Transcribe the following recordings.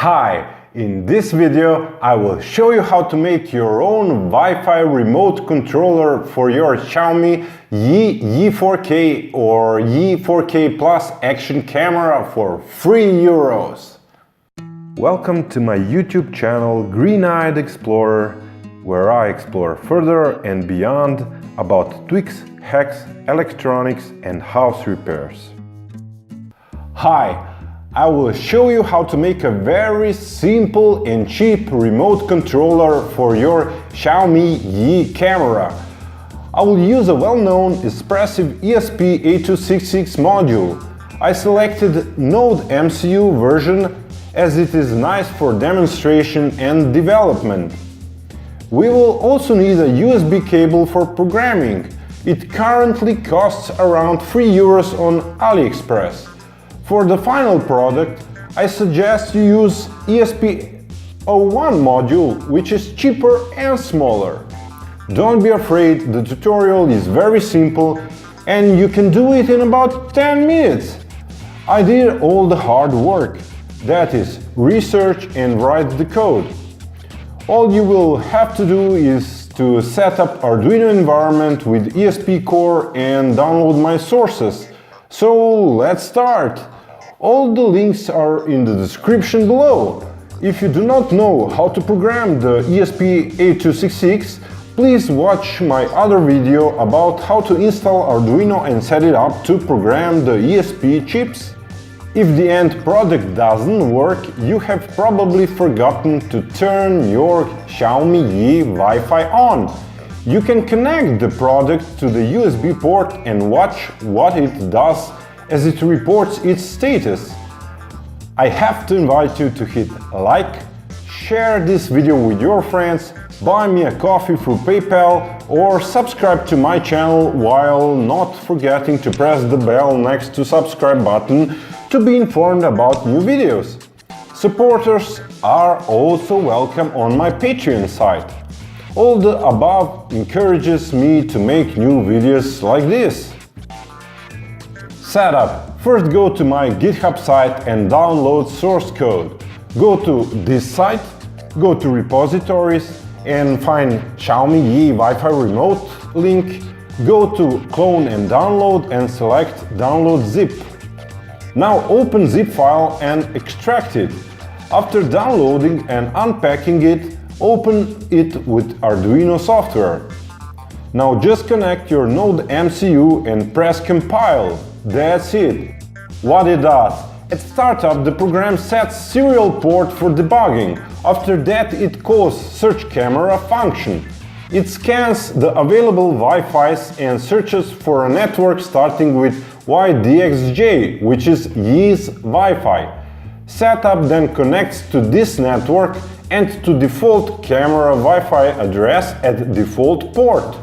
Hi! In this video I will show you how to make your own Wi-Fi remote controller for your Xiaomi Yi4K or Yi4K Plus action camera for €3. Welcome to my YouTube channel Green-Eyed Explorer, where I explore further and beyond about tweaks, hacks, electronics and house repairs. Hi! I will show you how to make a very simple and cheap remote controller for your Xiaomi Yi camera. I will use a well-known expressive ESP8266 module. I selected Node MCU version as it is nice for demonstration and development. We will also need a USB cable for programming. It currently costs around €3 on AliExpress. For the final product, I suggest you use ESP01 module, which is cheaper and smaller. Don't be afraid, the tutorial is very simple and you can do it in about 10 minutes. I did all the hard work, that is, research and write the code. All you will have to do is to set up Arduino environment with ESP core and download my sources. So let's start! All the links are in the description below. If you do not know how to program the ESP8266, please watch my other video about how to install Arduino and set it up to program the ESP chips. If the end product doesn't work, you have probably forgotten to turn your Xiaomi Yi Wi-Fi on. You can connect the product to the USB port and watch what it does as it reports its status. I have to invite you to hit like, share this video with your friends, buy me a coffee through PayPal or subscribe to my channel while not forgetting to press the bell next to subscribe button to be informed about new videos. Supporters are also welcome on my Patreon site. All the above encourages me to make new videos like this. Setup. First go to my GitHub site and download source code. Go to this site, go to repositories and find Xiaomi Yi Wi-Fi remote link. Go to clone and download and select download zip. Now open zip file and extract it. After downloading and unpacking it, open it with Arduino software. Now just connect your Node MCU and press compile. That's it. What it does? At startup, the program sets serial port for debugging. After that, it calls search camera function. It scans the available Wi-Fi's and searches for a network starting with YDXJ, which is Yi's Wi-Fi. Setup then connects to this network and to default camera Wi-Fi address at default port.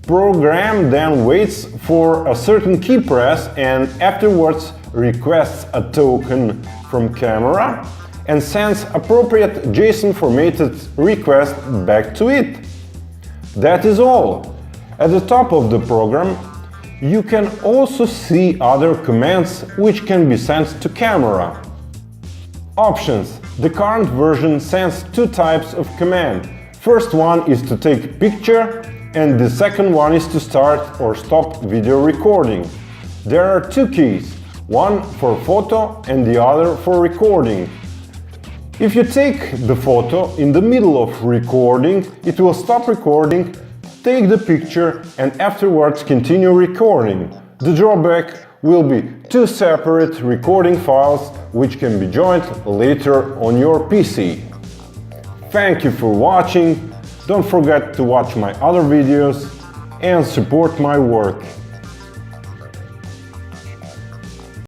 Program then waits for a certain key press and afterwards requests a token from camera and sends appropriate JSON formatted request back to it. That is all. At the top of the program, you can also see other commands which can be sent to camera. Options. The current version sends two types of command. First one is to take picture and the second one is to start or stop video recording. There are two keys, one for photo and the other for recording. If you take the photo in the middle of recording, it will stop recording, take the picture and afterwards continue recording. The drawback will be two separate recording files which can be joined later on your PC. Thank you for watching. Don't forget to watch my other videos and support my work.